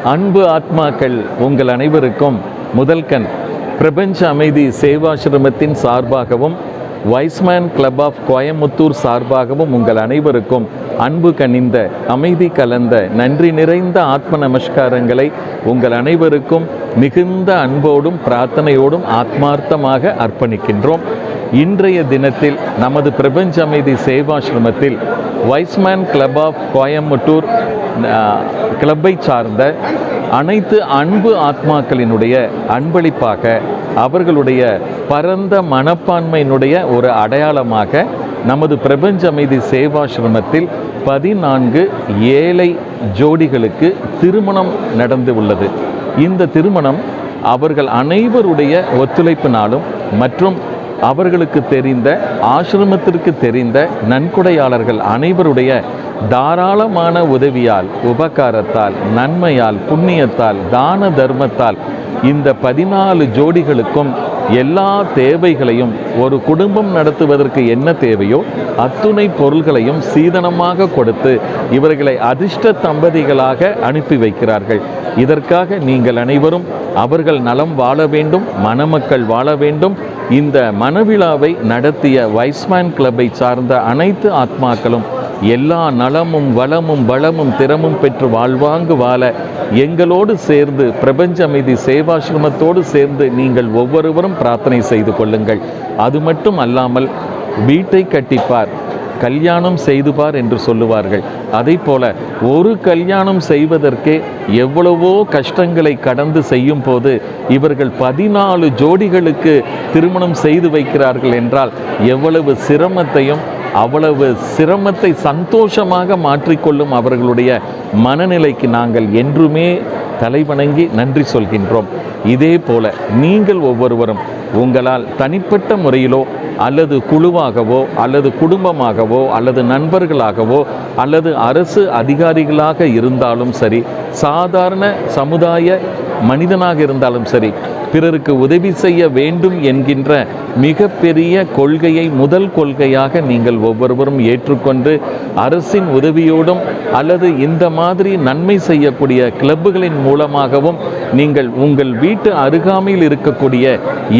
அன்பு ஆத்மாக்கள் உங்கள் அனைவருக்கும் முதல்கண் பிரபஞ்ச அமைதி சேவாசிரமத்தின் சார்பாகவும் வைஸ்மேன் கிளப் ஆஃப் கோயமுத்தூர் சார்பாகவும் உங்கள் அனைவருக்கும் அன்பு கனிந்த அமைதி கலந்த நன்றி நிறைந்த ஆத்ம நமஸ்காரங்களை உங்கள் அனைவருக்கும் மிகுந்த அன்போடும் பிரார்த்தனையோடும் ஆத்மார்த்தமாக அர்ப்பணிக்கின்றோம். இன்றைய தினத்தில் நமது பிரபஞ்ச அமைதி சேவாசிரமத்தில் வைஸ்மேன் கிளப் ஆஃப் கோயமுத்தூர் கிளப்பை சார்ந்த அனைத்து அன்பு ஆத்மாக்களினுடைய அன்பளிப்பாக அவர்களுடைய பரந்த மனப்பான்மையினுடைய ஒரு அடையாளமாக நமது பிரபஞ்ச அமைதி சேவாசிரமத்தில் 14 ஏழை ஜோடிகளுக்கு திருமணம் நடந்து உள்ளது. இந்த திருமணம் அவர்கள் அனைவருடைய ஒத்துழைப்பினாலும் மற்றும் அவர்களுக்கு தெரிந்த ஆசிரமத்திற்கு தெரிந்த நன்கொடையாளர்கள் அனைவருடைய தாராளமான உதவியால், உபகாரத்தால், நன்மையால், புண்ணியத்தால், தான தர்மத்தால் இந்த 14 ஜோடிகளுக்கும் எல்லா தேவைகளையும், ஒரு குடும்பம் நடத்துவதற்கு என்ன தேவையோ அத்துணை பொருள்களையும் சீதனமாக கொடுத்து இவர்களை அதிர்ஷ்ட தம்பதிகளாக அனுப்பி வைக்கிறார்கள். இதற்காக நீங்கள் அனைவரும் அவர்கள் நலம் வாழ வேண்டும், மணமக்கள் வாழ வேண்டும். இந்த மனவிழாவை நடத்திய வைஸ்மேன் கிளப்பை சார்ந்த அனைத்து ஆத்மாக்களும் எல்லா நலமும் வளமும் வளமும் திறமும் பெற்று வாழ்வாங்கு வாழ எங்களோடு சேர்ந்து பிரபஞ்ச அமைதி சேவாசிரமத்தோடு சேர்ந்து நீங்கள் ஒவ்வொருவரும் பிரார்த்தனை செய்து கொள்ளுங்கள். அது மட்டும் அல்லாமல் வீட்டை கட்டிப்பார், கல்யாணம் செய்துபார் என்று சொல்லுவார்கள். அதை போல ஒரு கல்யாணம் செய்வதற்கே எவ்வளவோ கஷ்டங்களை கடந்து செய்யும் போது இவர்கள் 14 ஜோடிகளுக்கு திருமணம் செய்து வைக்கிறார்கள் என்றால் எவ்வளவு சிரமத்தையும் அவ்வளவு சிரமத்தை சந்தோஷமாக மாற்றிக்கொள்ளும் அவர்களுடைய மனநிலைக்கு நாங்கள் என்றுமே தலைவணங்கி நன்றி சொல்கின்றோம். இதே போல நீங்கள் ஒவ்வொருவரும் உங்களால் தனிப்பட்ட முறையிலோ அல்லது குழுவாகவோ அல்லது குடும்பமாகவோ அல்லது நண்பர்களாகவோ அல்லது அரசு அதிகாரிகளாக இருந்தாலும் சரி, சாதாரண சமுதாய மனிதனாக இருந்தாலும் சரி, பிறருக்கு உதவி செய்ய வேண்டும் என்கின்ற மிகப்பெரிய கொள்கையை முதல் கொள்கையாக நீங்கள் ஒவ்வொருவரும் ஏற்றுக்கொண்டு அரசின் உதவியோடும் அல்லது இந்த மாதிரி நன்மை செய்யக்கூடிய கிளப்புகளின் மூலமாகவும் நீங்கள் உங்கள் வீட்டு அருகாமையில் இருக்கக்கூடிய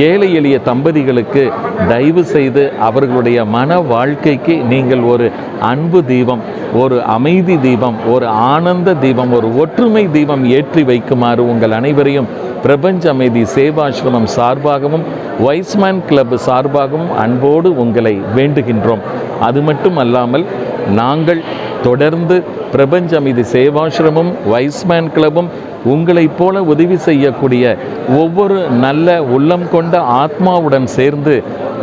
ஏழை எளிய தம்பதிகளுக்கு தயவு செய்து அவர்களுடைய மன வாழ்க்கைக்கு நீங்கள் ஒரு அன்பு தீபம், ஒரு அமைதி தீபம், ஒரு ஆனந்த தீபம், ஒரு ஒற்றுமை தீபம் ஏற்றி வைக்குமாறு உங்கள் அனைவரையும் பிரபஞ்ச அமைதி சேவாசிரமம் சார்பாகவும் வைஸ்மேன் கிளப் சார்பாகவும் அன்போடு உங்களை வேண்டுகின்றோம். அது மட்டும் அல்லாமல் நாங்கள் தொடர்ந்து பிரபஞ்ச அமைதி சேவாசிரமும் வைஸ்மேன் கிளப்பும் உங்களைப் போல உதவி செய்யக்கூடிய ஒவ்வொரு நல்ல உள்ளம் கொண்ட ஆத்மாவுடன் சேர்ந்து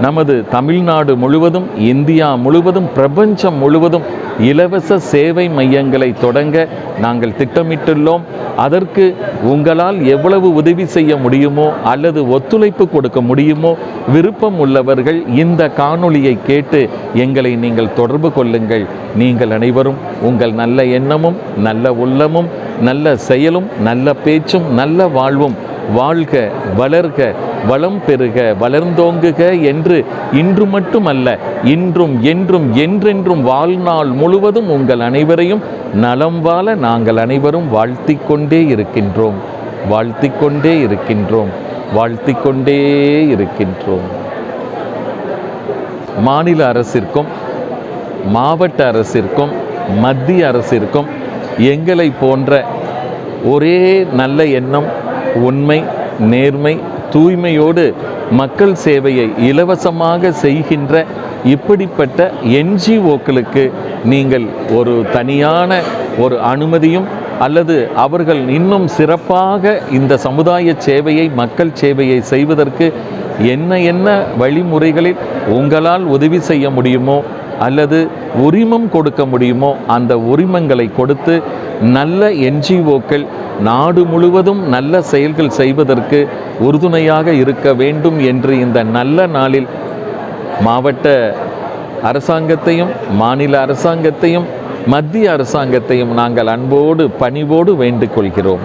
நமது தமிழ்நாடு முழுவதும், இந்தியா முழுவதும், பிரபஞ்சம் முழுவதும் இலவச சேவை மையங்களை தொடங்க நாங்கள் திட்டமிட்டுள்ளோம். அதற்கு உங்களால் எவ்வளவு உதவி செய்ய முடியுமோ அல்லது ஒத்துழைப்பு கொடுக்க முடியுமோ விருப்பம் உள்ளவர்கள் இந்த காணொளியை கேட்டு எங்களை நீங்கள் தொடர்பு கொள்ளுங்கள். நீங்கள் அனைவரும் உங்கள் நல்ல எண்ணமும் நல்ல உள்ளமும் நல்ல செயலும் நல்ல பேச்சும் நல்ல வாழ்வும் வாழ்க, வளர்க, வளம் பெறுக, வளர்ந்தோங்குக என்று இன்று மட்டுமல்ல இன்றும் என்றும் என்றென்றும் வாழ்நாள் முழுவதும் உங்கள் அனைவரையும் நலம் வாழ நாங்கள் அனைவரும் வாழ்த்திக் கொண்டே இருக்கின்றோம், வாழ்த்திக் கொண்டே இருக்கின்றோம், வாழ்த்திக் கொண்டே இருக்கின்றோம். மாநில அரசிற்கும் மாவட்ட அரசிற்கும் மத்திய அரசிற்கும் எங்களை போன்ற ஒரே நல்ல எண்ணம், உண்மை, நேர்மை, தூய்மையோடு மக்கள் சேவையை இலவசமாக செய்கின்ற இப்படிப்பட்ட NGOக்களுக்கு நீங்கள் ஒரு தனியான ஒரு அனுமதியும் அல்லது அவர்கள் இன்னும் சிறப்பாக இந்த சமுதாய சேவையை, மக்கள் சேவையை செய்வதற்கு என்ன வழிமுறைகளில் உங்களால் உதவி செய்ய முடியுமோ அல்லது உரிமம் கொடுக்க முடியுமோ அந்த உரிமங்களை கொடுத்து நல்ல NGOக்கள் நாடு முழுவதும் நல்ல செயல்கள் செய்வதற்கு உறுதுணையாக இருக்க வேண்டும் என்று இந்த நல்ல நாளில் மாவட்ட அரசாங்கத்தையும், மாநில அரசாங்கத்தையும், மத்திய அரசாங்கத்தையும் நாங்கள் அன்போடு பணிவோடு வேண்டிக் கொள்கிறோம்.